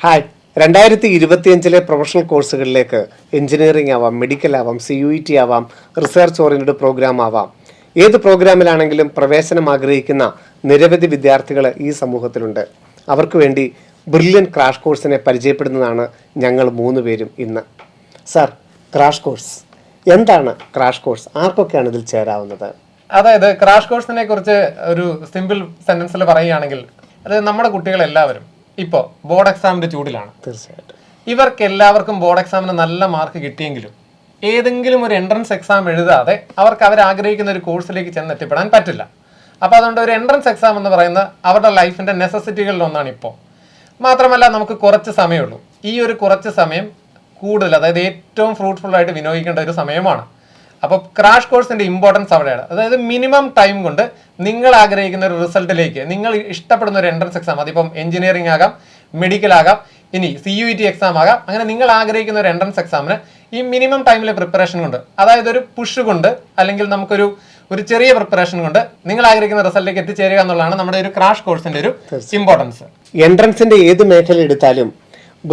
Hi, 2025 professional കോഴ്സുകളിലേക്ക് engineering ആവാം, medical ആവാം, CUET ആവാം, റിസർച്ച് ഓറിയൻറ്റഡ് പ്രോഗ്രാം ആവാം, ഏത് പ്രോഗ്രാമിലാണെങ്കിലും പ്രവേശനം ആഗ്രഹിക്കുന്ന നിരവധി വിദ്യാർത്ഥികൾ ഈ സമൂഹത്തിലുണ്ട്. അവർക്ക് വേണ്ടി ബ്രില്യൻ ക്രാഷ് കോഴ്സിനെ പരിചയപ്പെടുന്നതാണ് ഞങ്ങൾ 3 പേരും ഇന്ന്. സാർ, ക്രാഷ് കോഴ്സ് എന്താണ്? ക്രാഷ് കോഴ്സ് ആർക്കൊക്കെയാണ് ഇതിൽ ചേരാവുന്നത്? അതായത് ക്രാഷ് കോഴ്സിനെ കുറിച്ച് ഒരു സിമ്പിൾ സെന്റൻസിൽ പറയുകയാണെങ്കിൽ, അതായത് നമ്മുടെ കുട്ടികളെല്ലാവരും ഇപ്പോൾ ബോർഡ് എക്സാമിന്റെ ചൂടിലാണ്. തീർച്ചയായിട്ടും ഇവർക്ക് എല്ലാവർക്കും ബോർഡ് എക്സാമിന് നല്ല മാർക്ക് കിട്ടിയെങ്കിലും ഏതെങ്കിലും ഒരു എൻട്രൻസ് എക്സാം എഴുതാതെ അവർക്ക് ആഗ്രഹിക്കുന്ന ഒരു കോഴ്സിലേക്ക് ചെന്നെത്തിപ്പെടാൻ പറ്റില്ല. അപ്പോൾ അതുകൊണ്ട് ഒരു എൻട്രൻസ് എക്സാം എന്ന് പറയുന്നത് അവരുടെ ലൈഫിന്റെ നെസസിറ്റികളിൽ ഒന്നാണ്. ഇപ്പോൾ മാത്രമല്ല, നമുക്ക് കുറച്ച് സമയമുള്ളൂ. ഈ ഒരു കുറച്ച് സമയം കൂടുതൽ, അതായത് ഏറ്റവും ഫ്രൂട്ട്ഫുൾ ആയിട്ട് വിനിയോഗിക്കേണ്ട ഒരു സമയമാണ്. അപ്പോൾ ക്രാഷ് കോഴ്സിന്റെ ഇമ്പോർട്ടൻസ് അവിടെയാണ്. അതായത് മിനിമം ടൈം കൊണ്ട് നിങ്ങൾ ആഗ്രഹിക്കുന്ന ഒരു റിസൾട്ടിലേക്ക്, നിങ്ങൾ ഇഷ്ടപ്പെടുന്ന ഒരു എൻട്രൻസ് എക്സാം, അതിപ്പം എഞ്ചിനീയറിംഗ് ആകാം, മെഡിക്കൽ ആകാം, ഇനി CUET എക്സാം ആകാം, അങ്ങനെ നിങ്ങൾ ആഗ്രഹിക്കുന്ന ഒരു എൻട്രൻസ് എക്സാമിന് ഈ മിനിമം ടൈമിലെ പ്രിപ്പറേഷൻ കൊണ്ട്, അതായത് ഒരു പുഷ് കൊണ്ട്, അല്ലെങ്കിൽ നമുക്കൊരു ചെറിയ പ്രിപ്പറേഷൻ കൊണ്ട് നിങ്ങൾ ആഗ്രഹിക്കുന്ന റിസൾട്ടിലേക്ക് എത്തിച്ചേരുക എന്നുള്ളതാണ് നമ്മുടെ ഒരു ക്രാഷ് കോഴ്സിന്റെ ഒരു ഇമ്പോർട്ടൻസ്. എൻട്രൻസിന്റെ ഏത് മേഖല എടുത്താലും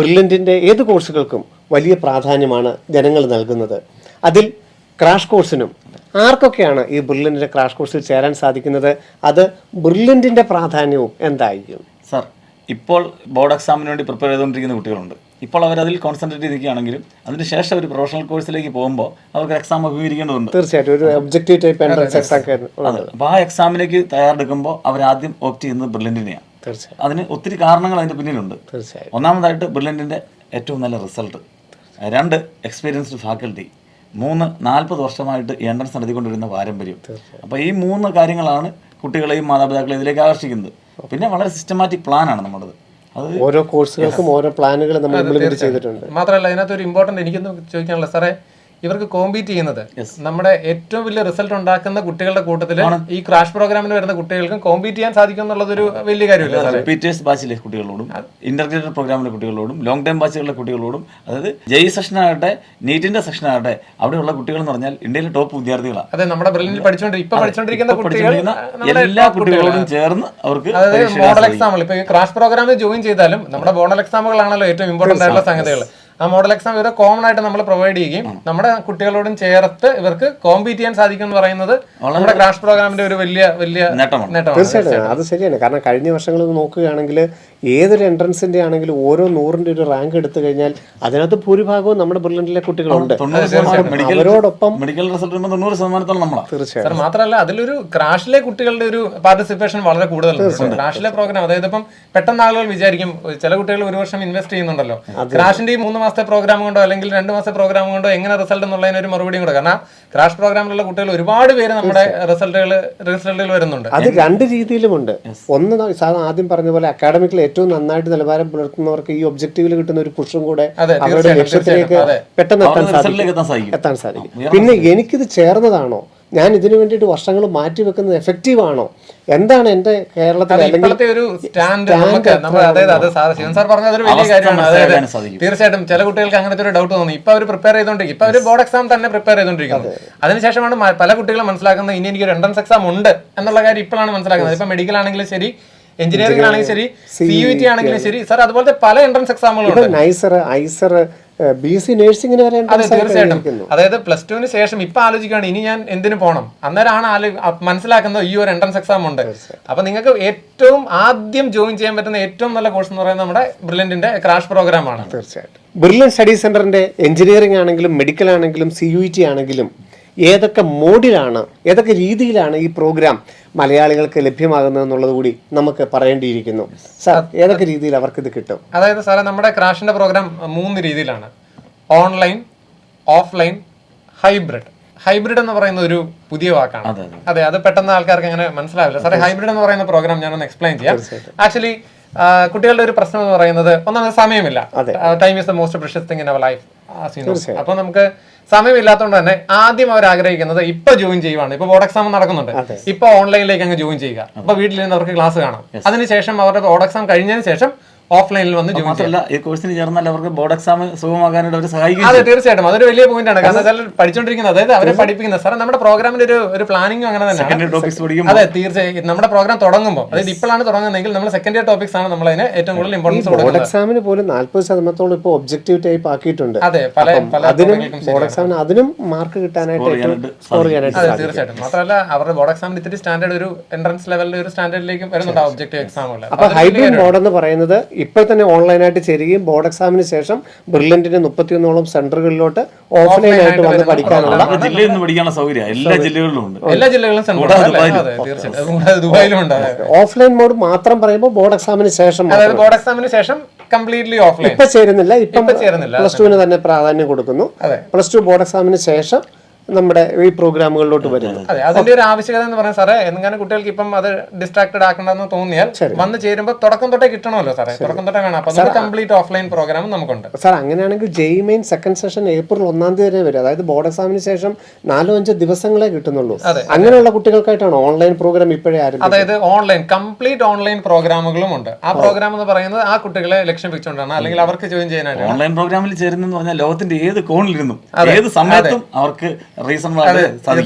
ബ്രില്യൻറ്റിന്റെ ഏത് കോഴ്സുകൾക്കും വലിയ പ്രാധാന്യമാണ് ജനങ്ങൾ നൽകുന്നത്. അതിൽ ക്രാഷ് കോഴ്സിനും ആർക്കൊക്കെയാണ് ഈ ബ്രില്യൻറ്റിന്റെ ക്രാഷ് കോഴ്സിൽ ചേരാൻ സാധിക്കുന്നത്? അത് ബ്രില്യൻറ്റിന്റെ പ്രാധാന്യവും എന്തായിരിക്കും? സാർ, ഇപ്പോൾ ബോർഡ് എക്സാമിന് വേണ്ടി പ്രിപ്പയർ ചെയ്തുകൊണ്ടിരിക്കുന്ന കുട്ടികളുണ്ട്. ഇപ്പോൾ അവരതിൽ കോൺസെൻട്രേറ്റ് ചെയ്തിരിക്കുകയാണെങ്കിലും അതിന് ശേഷം ഒരു പ്രൊഫഷണൽ കോഴ്സിലേക്ക് പോകുമ്പോൾ അവർക്ക് എക്സാം അഭിമുഖീകരിക്കേണ്ടതുണ്ട്. തീർച്ചയായിട്ടും ഒരു ഒബ്ജക്റ്റീവ് ടൈപ്പ് എൻട്രൻസ് എക്സാം. അപ്പോൾ ആ എക്സാമിലേക്ക് തയ്യാറെടുക്കുമ്പോൾ അവരാദ്യം ഓപ്റ്റ് ചെയ്യുന്നത് ബ്രില്യൻറ്റിനെയാണ്. തീർച്ചയായും അതിന് ഒത്തിരി കാരണങ്ങൾ അതിൻ്റെ പിന്നിലുണ്ട്. തീർച്ചയായും ഒന്നാമതായിട്ട് ബ്രില്യൻറ്റിൻ്റെ ഏറ്റവും നല്ല റിസൾട്ട്, 2 എക്സ്പീരിയൻസ്ഡ് ഫാക്കൽറ്റി, 3 40 വർഷമായിട്ട് എൻട്രൻസ് നടത്തിക്കൊണ്ടിരുന്ന പാരമ്പര്യം. അപ്പോൾ ഈ 3 കാര്യങ്ങളാണ് കുട്ടികളെയും മാതാപിതാക്കളെയും ഇതിലേക്ക് ആകർഷിക്കുന്നത്. പിന്നെ വളരെ സിസ്റ്റമാറ്റിക് പ്ലാനാണ് നമ്മുടേത്. അത് ഓരോ കോഴ്സുകൾക്കും ഓരോ പ്ലാനുകൾ നമ്മൾ ഇംപ്ലിമെന്റ് ചെയ്തിട്ടുണ്ട്. മാത്രമല്ല, അതിനകത്ത് ഒരു ഇമ്പോർട്ടന്റ് എനിക്കൊന്ന് ചോദിക്കാനുള്ള സാറേ, ഇവർക്ക് കോമ്പീറ്റ് ചെയ്യുന്നത് നമ്മുടെ ഏറ്റവും വലിയ റിസൾട്ട് ഉണ്ടാക്കുന്ന കുട്ടികളുടെ കൂട്ടത്തിൽ ഈ ക്രാഷ് പ്രോഗ്രാമിന് വരുന്ന കുട്ടികൾക്കും കോമ്പീറ്റ് ചെയ്യാൻ സാധിക്കും എന്നുള്ളത് ഒരു വലിയ കാര്യമല്ല. റിപ്പീറ്റേഴ്സ് ബാച്ചിലെ കുട്ടികളോടും, ഇന്റർഗ്രേറ്റഡ് പ്രോഗ്രാമിലെ കുട്ടികളോടും, ലോങ് ടൈം ബാച്ചുകളിലെ കുട്ടികളോടും, അതായത് JEE സെക്ഷൻ ആകട്ടെ, നീറ്റിന്റെ സെക്ഷൻ ആകട്ടെ, അവിടെയുള്ള കുട്ടികൾ എന്ന് പറഞ്ഞാൽ ഇന്ത്യയിലെ ടോപ്പ് വിദ്യാർത്ഥികളാണ്. അതെ, നമ്മുടെ ബ്രില്യന്റിൽ പഠിച്ചുകൊണ്ടിരിക്കുന്ന എല്ലാ കുട്ടികളോടും ചേർന്ന് അവർക്ക് മോഡൽ എക്സാമുകൾ, ഇപ്പൊ ക്രാഷ് പ്രോഗ്രാമിൽ ജോയിൻ ചെയ്താലും നമ്മുടെ മോഡൽ എക്സാമുകളാണല്ലോ ഏറ്റവും ഇമ്പോർട്ടന്റ് ആയിട്ടുള്ള സംഗതികൾ. ആ മോഡൽ എക്സാം ഇവരെ കോമൺ ആയിട്ട് നമ്മൾ പ്രൊവൈഡ് ചെയ്യുകയും നമ്മുടെ കുട്ടികളോടും ചേർത്ത് ഇവർക്ക് കോമ്പീറ്റ് ചെയ്യാൻ സാധിക്കും എന്ന് പറയുന്നത് നമ്മുടെ ക്രാഷ് പ്രോഗ്രാമിന്റെ ഒരു വലിയ നേട്ടമാണ്. തീർച്ചയായിട്ടും അത് ശരിയാണ്. കാരണം കഴിഞ്ഞ വർഷങ്ങൾ നോക്കുകയാണെങ്കിൽ ഏതൊരു എൻട്രൻസിന്റെ ആണെങ്കിലും ഓരോ 100ന്റെ ഒരു റാങ്ക് എടുത്തു കഴിഞ്ഞാൽ അതിനകത്ത് ഭൂരിഭാഗവും നമ്മുടെ ബ്രില്യന്റിലെ കുട്ടികളുണ്ട്. അവരോടൊപ്പം മെഡിക്കൽ റിസൾട്ട് 90% നമ്മളാണ്. തീർച്ചയായും മാത്രമല്ല, അതിലൊരു ക്രാഷിലെ കുട്ടികളുടെ ഒരു പാർട്ടിസിപ്പേഷൻ വളരെ കൂടുതലാണ്. ക്രാഷിലെ പ്രോഗ്രാം, അതായത് ഇപ്പം പെട്ടെന്ന് ആളുകൾ വിചാരിക്കും ചില കുട്ടികൾ 1 വർഷം ഇൻവെസ്റ്റ് ചെയ്യുന്നുണ്ടല്ലോ, ക്രാഷിന്റെ 3 മാസത്തെ പ്രോഗ്രാം കൊണ്ടോ അല്ലെങ്കിൽ 2 മാസത്തെ പ്രോഗ്രാം കൊണ്ടോ എങ്ങനെ റിസൾട്ട് എന്നുള്ളതിന് ഒരു മറുപടിയും കൂടെ. കാരണം ക്രാഷ് പ്രോഗ്രാമിലുള്ള കുട്ടികൾ ഒരുപാട് പേര് നമ്മുടെ റിസൾട്ടുകൾ വരുന്നുണ്ട്. അത് 2 രീതിയിലുമുണ്ട്. ഒന്ന് ആദ്യം പറഞ്ഞ പോലെ അക്കാഡമിക്കിൽ ഏറ്റവും നന്നായിട്ട് നിലവാരം പുലർത്തുന്നവർക്ക് ഈ ഒബ്ജക്റ്റീവിൽ കിട്ടുന്ന ഒരു പുഷും കൂടെ അവരുടെ ലക്ഷ്യത്തിലേക്ക് പെട്ടെന്ന് എത്താൻ സാധിക്കും. പിന്നെ എനിക്കിത് ചേർന്നതാണോ, ഞാൻ ഇതിനു വേണ്ടിയിട്ട് വർഷങ്ങൾ മാറ്റി വെക്കുന്നത് എഫക്റ്റീവ് ആണോ, എന്താണ് എന്റെ കേരളത്തിൽ ഒരു സ്റ്റാൻഡ് സാർ പറഞ്ഞ അതൊരു വലിയ കാര്യമാണ്. അതായത് തീർച്ചയായിട്ടും ചില കുട്ടികൾക്ക് അങ്ങനത്തെ ഒരു ഡൗട്ട് തോന്നി. ഇപ്പൊ അവർ പ്രിപ്പയർ ചെയ്തോണ്ടിരിക്കും, ഇപ്പൊ അവർ ബോർഡ് എക്സാം തന്നെ പ്രിപ്പയർ ചെയ്തോണ്ടിരിക്കുന്നു. അതിനുശേഷമാണ് പല കുട്ടികളും മനസ്സിലാക്കുന്നത് ഇനി എനിക്കൊരു എൻട്രൻസ് എക്സാം ഉണ്ട് എന്നുള്ള കാര്യം ഇപ്പോഴാണ് മനസ്സിലാക്കുന്നത്. ഇപ്പൊ മെഡിക്കൽ ആണെങ്കിലും ശരി, എഞ്ചിനീയറിംഗ് ആണെങ്കിലും ശരി, CUET ആണെങ്കിലും ശരി, സാർ അതുപോലത്തെ പല എൻട്രൻസ് എക്സാമുകളുണ്ട്. BSc നഴ്സിംഗിന് വരെ തീർച്ചയായിട്ടും. അതായത് +2 ശേഷം ഇപ്പൊ ആലോചിക്കുകയാണ് ഇനി ഞാൻ എന്തിനു പോകണം, അന്നേരമാണ് മനസ്സിലാക്കുന്നത് ഈ ഒരു എൻട്രൻസ് എക്സാം ഉണ്ട്. അപ്പൊ നിങ്ങൾക്ക് ഏറ്റവും ആദ്യം ജോയിൻ ചെയ്യാൻ പറ്റുന്ന ഏറ്റവും നല്ല കോഴ്സ് എന്ന് പറയുന്നത് നമ്മുടെ ബ്രില്യന്റിന്റെ ക്രാഷ് പ്രോഗ്രാം ആണ്. തീർച്ചയായിട്ടും ബ്രില്യൻ സ്റ്റഡി സെന്ററിന്റെ എഞ്ചിനീയറിംഗ് ആണെങ്കിലും മെഡിക്കൽ ആണെങ്കിലും CUET ആണെങ്കിലും ഏതൊക്കെ മോഡിലാണ്, ഏതൊക്കെ രീതിയിലാണ് ഈ പ്രോഗ്രാം മലയാളികൾക്ക് ലഭ്യമാകുന്നത് എന്നുള്ളത് കൂടി നമുക്ക് പറയേണ്ടിയിരിക്കുന്നു. സാർ, ഏതൊക്കെ രീതിയിൽ അവർക്ക് ഇത് കിട്ടും? അതായത് സാറേ, നമ്മുടെ ക്രാഷിന്റെ പ്രോഗ്രാം 3 രീതിയിലാണ്: ഓൺലൈൻ, ഓഫ്ലൈൻ, ഹൈബ്രിഡ്. ഹൈബ്രിഡ് എന്ന് പറയുന്ന ഒരു പുതിയ വാക്കാണ്. അതെ, അത് പെട്ടെന്ന് ആൾക്കാർക്ക് അങ്ങനെ മനസ്സിലാവില്ല. സാറേ, ഹൈബ്രിഡ് എന്ന് പറയുന്ന പ്രോഗ്രാം ഞാനൊന്ന് എക്സ്പ്ലെയിൻ ചെയ്യാം. ആക്ച്വലി കുട്ടികളുടെ ഒരു പ്രശ്നം എന്ന് പറയുന്നത് ഒന്നാമത് സമയമില്ല. Time is the most precious thing in our life. അപ്പൊ നമുക്ക് സമയമില്ലാത്തതുകൊണ്ട് തന്നെ ആദ്യം അവർ ആഗ്രഹിക്കുന്നത് ഇപ്പൊ ജോയിൻ ചെയ്യുവാണ്. ഇപ്പൊ ബോർഡ് എക്സാം നടക്കുന്നുണ്ട്, ഇപ്പൊ ഓൺലൈനിലേക്ക് അങ്ങ് ജോയിൻ ചെയ്യുക. അപ്പൊ വീട്ടിൽ നിന്ന് അവർക്ക് ക്ലാസ് കാണാം. അതിനുശേഷം അവരുടെ ബോർഡ് എക്സാം കഴിഞ്ഞതിന് ശേഷം ഓഫ്ലൈനിൽ വന്ന് ജോയിൻ ചെയ്യാം. മാത്രമല്ല ഈ കോഴ്സിന് ചേർന്നാൽ അവർക്ക് ബോർഡ് എക്സാം സുഗമമാക്കാനായിട്ട് അവർ സഹായിക്കും. അതെ, തീർച്ചയായിട്ടും അതൊരു വലിയ പോയിന്റ് ആണ്. കാരണം വെച്ചാൽ പഠിച്ചുകൊണ്ടിരിക്കുന്നത്, അതായത് അവരെ പഠിപ്പിക്കുന്നത് സാറേ നമ്മുടെ പ്രോഗ്രാമിന്റെ ഒരു പ്ലാനിങ്ങും അങ്ങനെ തന്നെയാണ്. ടോപ്പിക്സ് പഠിക്കും. അതെ, തീർച്ചയായും നമ്മുടെ പ്രോഗ്രാം തുടങ്ങുമ്പോൾ, അതായത് ഇപ്പോഴാണ് തുടങ്ങുന്നതെങ്കിൽ നമ്മൾ സെക്കൻഡ് ഇയർ ടോപ്പിക്സ് ആണ് നമ്മൾ അതിന് ഏറ്റവും കൂടുതൽ ഇമ്പോർട്ടൻസ് ബോർഡ് കൊടുക്കുന്നത്. എക്സാമിന് പോലും 40% ഇപ്പോൾ ഒബ്ജക്റ്റീവ് ടൈപ്പ് ആക്കിയിട്ടുണ്ട്. അതെ, പല അതിനും ബോർഡ് എക്സാമിന് അതിനും മാർക്ക് കിട്ടാനായിട്ട് സ്കോർ ചെയ്യാനായിട്ട് അതെ, തീർച്ചയായിട്ടും. മാത്രമല്ല അവരുടെ ബോർഡ് എക്സാമിന് ഇത്തിരി സ്റ്റാൻഡേർഡ് ഒരു എൻട്രൻസ് ലെവലിൽ ഒരു സ്റ്റാൻഡേർഡിലേക്ക് വരുന്നുണ്ട് ഒബ്ജക്റ്റീവ് എക്സാമുകൾ. അപ്പൊ ഹൈബ്രിഡ് മോഡ് എന്ന് പറയുന്നത് ഇപ്പോൾ തന്നെ ഓൺലൈനായിട്ട് ചേരുകയും ബോർഡ് എക്സാമിന് ശേഷം ബ്രില്യന്റിന്റെ 31ഓളം സെന്ററുകളിലോട്ട് ഓഫ്ലൈൻ ആയിട്ട് വന്ന് പഠിക്കാനുള്ള ജില്ലയിൽ നിന്ന് പഠിക്കാനുള്ള സൗകര്യം എല്ലാ ജില്ലകളിലും ഉണ്ട്. എല്ലാ ജില്ലകളിലും സെന്റർ തീർച്ചയായിട്ടും. ദുബായിലും ഉണ്ട്. ഓഫ്ലൈൻ മോഡ് മാത്രം പറയുമ്പോൾ ബോർഡ് എക്സാമിന് ശേഷം, അതായത് ബോർഡ് എക്സാമിന് ശേഷം കംപ്ലീറ്റ്ലി ഓഫ്ലൈൻ. ഇപ്പൊ ചേരുന്നില്ല, ഇപ്പം ചേരുന്നില്ല. പ്ലസ് ടുവിന് തന്നെ പ്രാധാന്യം കൊടുക്കുന്നു. പ്ലസ് ടു ബോർഡ് എക്സാമിന് ശേഷം നമ്മുടെ ഈ പ്രോഗ്രാമുകളിലോട്ട് വരുന്നു. അതെ, അതിന്റെ ഒരു ആവശ്യകത എന്ന് പറയാൻ സാറേ, എങ്ങനെ കുട്ടികൾക്ക് ഇപ്പം അത് ഡിസ്ട്രാക്ടഡ് ആക്കണ്ടെന്ന് തോന്നിയാൽ വന്ന് ചേരുമ്പോൾ തുടക്കം തൊട്ടേ കിട്ടണമല്ലോ സാറേ, തുടക്കം തൊട്ടേ വേണം. അപ്പൊ കംപ്ലീറ്റ് ഓഫ്ലൈൻ പ്രോഗ്രാം നമുക്കുണ്ട്. സാർ അങ്ങനെയാണെങ്കിൽ JEE main second session April 1 വരെ വരും. അതായത് ബോർഡ് എക്സാമിന് ശേഷം 4-5 ദിവസങ്ങളെ കിട്ടുന്നുള്ളൂ. അങ്ങനെയുള്ള കുട്ടികൾക്കായിട്ടാണ് ഓൺലൈൻ പ്രോഗ്രാം ഇപ്പോഴേ ആരംഭിച്ചത്. അതായത് ഓൺലൈൻ കംപ്ലീറ്റ് ഓൺലൈൻ പ്രോഗ്രാമുകളും ഉണ്ട്. ആ പ്രോഗ്രാം എന്ന് പറയുന്നത് ആ കുട്ടികളെ ലക്ഷ്യം വെച്ചുകൊണ്ടാണ്, അല്ലെങ്കിൽ അവർക്ക് ജോയിൻ ചെയ്യാനായിട്ട്. ഓൺലൈൻ പ്രോഗ്രാമിൽ ചേരുന്നെന്ന് പറഞ്ഞാൽ ലോകത്തിന്റെ ഏത് കോണിലിരുന്നും ഏത് സമയത്തും അവർക്ക് റീസണബിൾ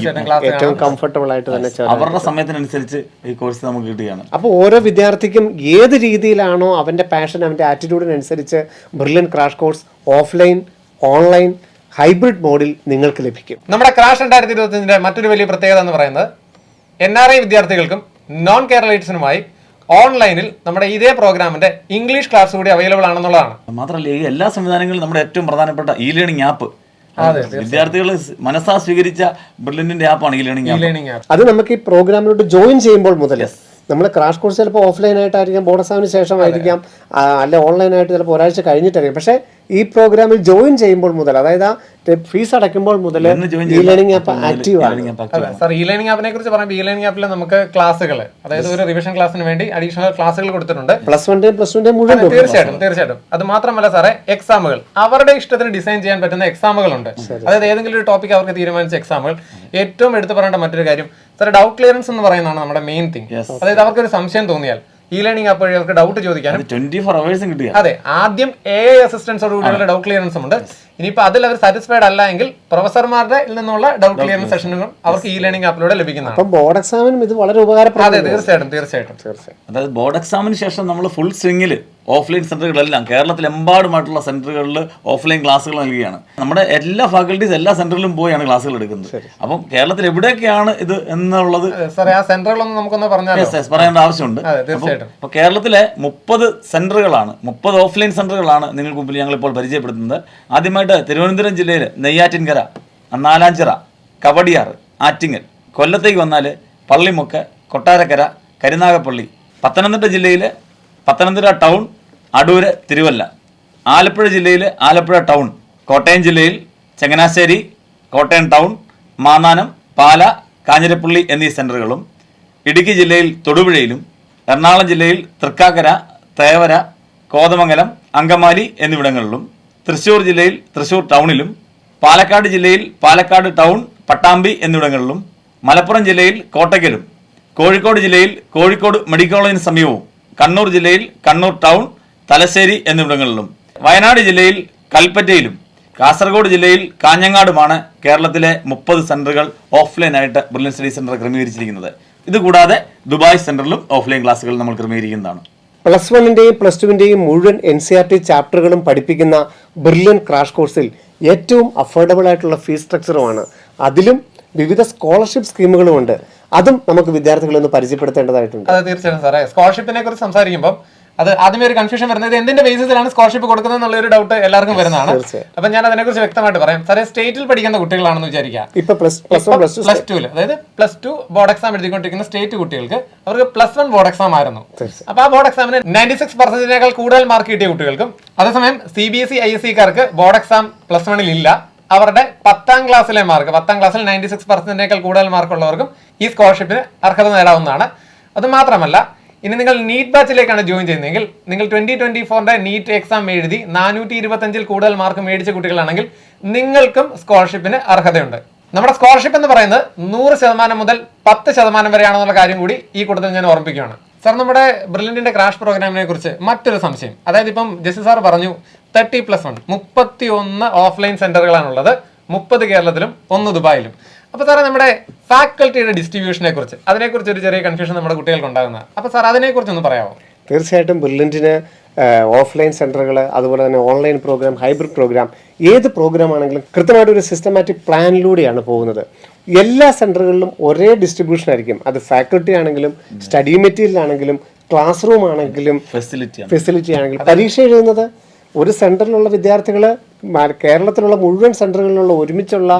ഏറ്റവും കംഫർട്ടബിൾ ആയിട്ട് തന്നെ അവരുടെ സമയത്തിനനുസരിച്ച് ഈ കോഴ്സ് നമുക്ക് കിട്ടുകയാണ്. അപ്പോൾ ഓരോ വിദ്യാർത്ഥിക്കും ഏത് രീതിയിലാണോ അവന്റെ പാഷൻ, അവന്റെ ആറ്റിറ്റ്യൂഡിനനുസരിച്ച് Brilliant crash course offline, online, hybrid മോഡിൽ നിങ്ങൾക്ക് ലഭിക്കും. നമ്മുടെ ക്രാഷ് 2025 മറ്റൊരു വലിയ പ്രത്യേകത എന്ന് പറയുന്നത് NRI വിദ്യാർത്ഥികൾക്കും നോൺ കേരളൈറ്റ്സിനുമായി ഓൺലൈനിൽ നമ്മുടെ ഇതേ പ്രോഗ്രാമിന്റെ ഇംഗ്ലീഷ് ക്ലാസ് കൂടി അവൈലബിൾ ആണെന്നുള്ളതാണ്. മാത്രമല്ല ഈ എല്ലാ സംവിധാനങ്ങളും നമ്മുടെ ഏറ്റവും പ്രധാനപ്പെട്ട ലേണിംഗ് ആപ്പ്, വിദ്യാർത്ഥികൾ മനസ്സാ സ്വീകരിച്ച ബ്രില്യന്റിന്റെ ആപ്പാണ് ഈ ലേണിംഗ് ആപ്പ്. അത് നമുക്ക് ഈ പ്രോഗ്രാമിലോട്ട് ജോയിൻ ചെയ്യുമ്പോൾ മുതൽ നമ്മൾ ക്രാഷ് കോഴ്സ് ചിലപ്പോൾ ഓഫ്ലൈൻ ആയിട്ടായിരിക്കാം, ബോർഡ് എക്സാമിന് ശേഷമായിരിക്കാം, അല്ലെ ഓൺലൈനായിട്ട് ചിലപ്പോൾ ഒരാഴ്ച കഴിഞ്ഞിട്ടായിരിക്കും. പക്ഷേ ഈ പ്രോഗ്രാമിൽ ജോയിൻ ചെയ്യുമ്പോൾ മുതൽ, അതായത് ആ ഫീസ് അടയ്ക്കുമ്പോൾ മുതൽ ഈ ലേണിംഗ് ആപ്പ് ആക്റ്റീവ് ആണ്. സാർ, ഈ ലേണിംഗ് ആപ്പിനെ കുറിച്ച് പറയുമ്പോൾ ഈ ലേണിംഗ് ആപ്പിൽ നമുക്ക് ക്ലാസ്സുകൾ, അതായത് ഒരു റിവിഷൻ ക്ലാസ്സിന് വേണ്ടി അഡീഷണൽ ക്ലാസ്സുകൾ കൊടുത്തിട്ടുണ്ട്. +1 മുഴുവൻ. തീർച്ചയായിട്ടും. അത് മാത്രമല്ല സാറേ, എക്സാമുകൾ അവരുടെ ഇഷ്ടത്തിന് ഡിസൈൻ ചെയ്യാൻ പറ്റുന്ന എക്സാമുകളുണ്ട്. അതായത് ഏതെങ്കിലും ഒരു ടോപ്പിക് അവർക്ക് തീരുമാനിച്ച എക്സാമുകൾ. ഏറ്റവും എടുത്തു പറയേണ്ട മറ്റൊരു കാര്യം സാർ, ഡൗട്ട് ക്ലിയറൻസ് എന്ന് പറയുന്നതാണ് നമ്മുടെ മെയിൻ തിങ്. അതായത് അവർക്കൊരു സംശയം തോന്നിയാൽ ഈ ലേണിംഗ് ആപ്പ് വഴി അവർക്ക് ഡൗട്ട് ചോദിക്കാനും 24 hours കിട്ടുക. അതെ, ആദ്യം AI അസിസ്റ്റൻസോട് കൂടിയുള്ള ഡൗട്ട് ക്ലിയറൻസും ഉണ്ട്. ഇനിയിപ്പോൾ അതിൽ അവർ സാറ്റിസ്ഫൈഡ് അല്ല എങ്കിൽ പ്രൊഫസർമാരുടെ നിന്നുള്ള ഡൗട്ട് ക്ലിയറൻസ് സെഷനുകളും അവർക്ക് ഈ ലേണിംഗ് ആപ്പിലൂടെ ലഭിക്കുന്നതാണ്. ബോർഡ് എക്സാമിനും ഇത് വളരെ ഉപകാരപ്രദമാണ്. അതെ, തീർച്ചയായിട്ടും. അതായത് ബോർഡ് എക്സാമിന് ശേഷം നമ്മൾ ഫുൾ സ്വിംഗിൽ ഓഫ്ലൈൻ സെന്ററുകളെല്ലാം കേരളത്തിലെമ്പാടുമായിട്ടുള്ള സെന്ററുകളിൽ ഓഫ്ലൈൻ ക്ലാസ്സുകൾ നൽകുകയാണ്. നമ്മുടെ എല്ലാ ഫാക്കൽറ്റീസ് എല്ലാ സെന്ററിലും പോയാണ് ക്ലാസ്സുകൾ എടുക്കുന്നത്. അപ്പം കേരളത്തിൽ എവിടെയൊക്കെയാണ് ഇത് എന്നുള്ളത് സാറേ, ആ സെന്ററുകളൊന്നും നമുക്കൊന്ന് പറയേണ്ട ആവശ്യമുണ്ട്. അപ്പോൾ കേരളത്തിലെ 30 സെന്ററുകളാണ്, 30 ഓഫ്ലൈൻ സെന്ററുകളാണ് നിങ്ങൾക്ക് മുമ്പിൽ ഞങ്ങൾ ഇപ്പോൾ പരിചയപ്പെടുത്തുന്നത്. ആദ്യമായിട്ട് തിരുവനന്തപുരം ജില്ലയിൽ നെയ്യാറ്റിൻകര, നാലാഞ്ചിറ, കവടിയാർ, ആറ്റിങ്ങൽ. കൊല്ലത്തേക്ക് വന്നാൽ പള്ളിമുക്ക്, കൊട്ടാരക്കര, കരുനാഗപ്പള്ളി. പത്തനംതിട്ട ജില്ലയിൽ പത്തനംതിട്ട ടൗൺ, അടൂര്, തിരുവല്ല. ആലപ്പുഴ ജില്ലയിൽ ആലപ്പുഴ ടൗൺ. കോട്ടയം ജില്ലയിൽ ചങ്ങനാശ്ശേരി, കോട്ടയം ടൗൺ, മാന്നാനം, പാല, കാഞ്ഞിരപ്പള്ളി എന്നീ സെന്ററുകളും. ഇടുക്കി ജില്ലയിൽ തൊടുപുഴയിലും, എറണാകുളം ജില്ലയിൽ തൃക്കാക്കര, തേവര, കോതമംഗലം, അങ്കമാലി എന്നിവിടങ്ങളിലും. തൃശ്ശൂർ ജില്ലയിൽ തൃശ്ശൂർ ടൗണിലും. പാലക്കാട് ജില്ലയിൽ പാലക്കാട് ടൗൺ, പട്ടാമ്പി എന്നിവിടങ്ങളിലും. മലപ്പുറം ജില്ലയിൽ കോട്ടയ്ക്കലും. കോഴിക്കോട് ജില്ലയിൽ കോഴിക്കോട് മെഡിക്കൽ കോളേജിന് സമീപവും. കണ്ണൂർ ജില്ലയിൽ കണ്ണൂർ ടൗൺ, തലശ്ശേരി എന്നിവിടങ്ങളിലും. വയനാട് ജില്ലയിൽ കൽപ്പറ്റയിലും. കാസർഗോഡ് ജില്ലയിൽ കാഞ്ഞങ്ങാടുമാണ് കേരളത്തിലെ 30 സെന്ററുകൾ ഓഫ്ലൈനായിട്ട് ബ്രില്യൻ സ്റ്റഡി സെന്റർ ക്രമീകരിച്ചിരിക്കുന്നത്. ഇതുകൂടാതെ ദുബായ് സെന്ററിലും ഓഫ്ലൈൻ ക്ലാസ്സുകൾ നമ്മൾ ക്രമീകരിക്കുന്നതാണ്. +1 +2 മുഴുവൻ NCERT ചാപ്റ്ററുകളും പഠിപ്പിക്കുന്ന ബ്രില്യൻ ക്രാഷ് കോഴ്സിൽ ഏറ്റവും അഫോർഡബിൾ ആയിട്ടുള്ള ഫീസ് സ്ട്രക്ചറുമാണ്. അതിലും വിവിധ സ്കോളർഷിപ്പ് സ്കീമുകളുമുണ്ട്. അതും നമുക്ക് വിദ്യാർത്ഥികളൊന്ന് പരിചയപ്പെടുത്തേണ്ടതായിട്ടുണ്ട്. അതെ, തീർച്ചയായും സാറേ. സ്കോളർഷിപ്പിനെ കുറിച്ച് സംസാരിക്കുമ്പോൾ അത് ആദ്യമേ ഒരു കൺഫ്യൂഷൻ വരുന്നത് എന്തിന്റെ ബേസിസിലാണ് സ്കോളർഷിപ്പ് കൊടുക്കുന്നത് എന്നുള്ള ഒരു ഡൗട്ട് എല്ലാവർക്കും വരുന്നതാണ്. അപ്പൊ ഞാൻ അതിനെക്കുറിച്ച് വ്യക്തമായിട്ട് പറയാം. സാറേ, സ്റ്റേറ്റിൽ പഠിക്കുന്ന കുട്ടികളാണെന്ന് വിചാരിക്കുക. ഇപ്പൊ +2 അതായത് +2 ബോർഡ് എക്സാം എഴുതിക്കൊണ്ടിരിക്കുന്ന സ്റ്റേറ്റ് കുട്ടികൾക്ക് അവർക്ക് +1 ബോർഡ് എക്സാം ആയിരുന്നു. അപ്പൊ ആ ബോർഡ് എക്സാമിന് 96% കൂടുതൽ മാർക്ക് കിട്ടിയ കുട്ടികൾക്കും, അതേസമയം CBSE ISE-കാർക്ക് ബോർഡ് എക്സാം +1 ഇല്ല. അവരുടെ 10ാം ക്ലാസ്സിലെ മാർക്ക്, 10ാം ക്ലാസ്സിൽ 96% കൂടുതൽ മാർക്ക് ഉള്ളവർക്കും ഈ സ്കോളർഷിപ്പിന് അർഹത നേടാവുന്നതാണ്. അത് മാത്രമല്ല, ഇനി നിങ്ങൾ നീറ്റ് ബാച്ചിലേക്കാണ് ജോയിൻ ചെയ്യുന്നതെങ്കിൽ നിങ്ങൾ 2024 നീറ്റ് എക്സാം എഴുതി 425 കൂടുതൽ മാർക്ക് മേടിച്ച കുട്ടികളാണെങ്കിൽ നിങ്ങൾക്കും സ്കോളർഷിപ്പിന് അർഹതയുണ്ട്. നമ്മുടെ സ്കോളർഷിപ്പ് എന്ന് പറയുന്നത് 100% മുതൽ 10% വരെയാണെന്നുള്ള കാര്യം കൂടി ഈ കൂട്ടത്തിൽ ഞാൻ ഓർമ്മിപ്പിക്കുകയാണ്. സാർ നമ്മുടെ ബ്രില്യന്റിന്റെ ക്രാഷ് പ്രോഗ്രാമിനെ കുറിച്ച് മറ്റൊരു സംശയം. അതായത് ഇപ്പം ജെസ്സി സാർ പറഞ്ഞു 30+1 31 ഓഫ്ലൈൻ സെന്ററുകളാണുള്ളത്, 30 കേരളത്തിലും 1 ദുബായിലും. അപ്പോൾ സാറേ നമ്മുടെ ഫാക്കൽറ്റിയുടെ ഡിസ്ട്രിബ്യൂഷനെ കുറിച്ച് അതിനെക്കുറിച്ച് ഒരു ചെറിയ കൺഫ്യൂഷൻ നമ്മുടെ കുട്ടികൾക്ക് ഉണ്ടാകുന്നത്. അപ്പോൾ സാർ അതിനെക്കുറിച്ച് ഒന്ന് പറയാമോ? തീർച്ചയായിട്ടും ബ്രില്യൻറ്റിന് ഓഫ്ലൈൻ സെൻറ്ററുകൾ, അതുപോലെ തന്നെ ഓൺലൈൻ പ്രോഗ്രാം, ഹൈബ്രിഡ് പ്രോഗ്രാം, ഏത് പ്രോഗ്രാം ആണെങ്കിലും കൃത്യമായിട്ട് ഒരു സിസ്റ്റമാറ്റിക് പ്ലാനിലൂടെയാണ് പോകുന്നത്. എല്ലാ സെൻറ്ററുകളിലും ഒരേ ഡിസ്ട്രിബ്യൂഷൻ ആയിരിക്കും. അത് ഫാക്കൽറ്റി ആണെങ്കിലും സ്റ്റഡി മെറ്റീരിയൽ ആണെങ്കിലും ക്ലാസ് റൂം ആണെങ്കിലും ഫെസിലിറ്റി ആണെങ്കിലും. പരീക്ഷ എഴുതുന്നത് ഒരു സെൻറ്ററിലുള്ള വിദ്യാർത്ഥികൾ കേരളത്തിലുള്ള മുഴുവൻ സെൻറ്ററുകളിലുള്ള ഒരുമിച്ചുള്ള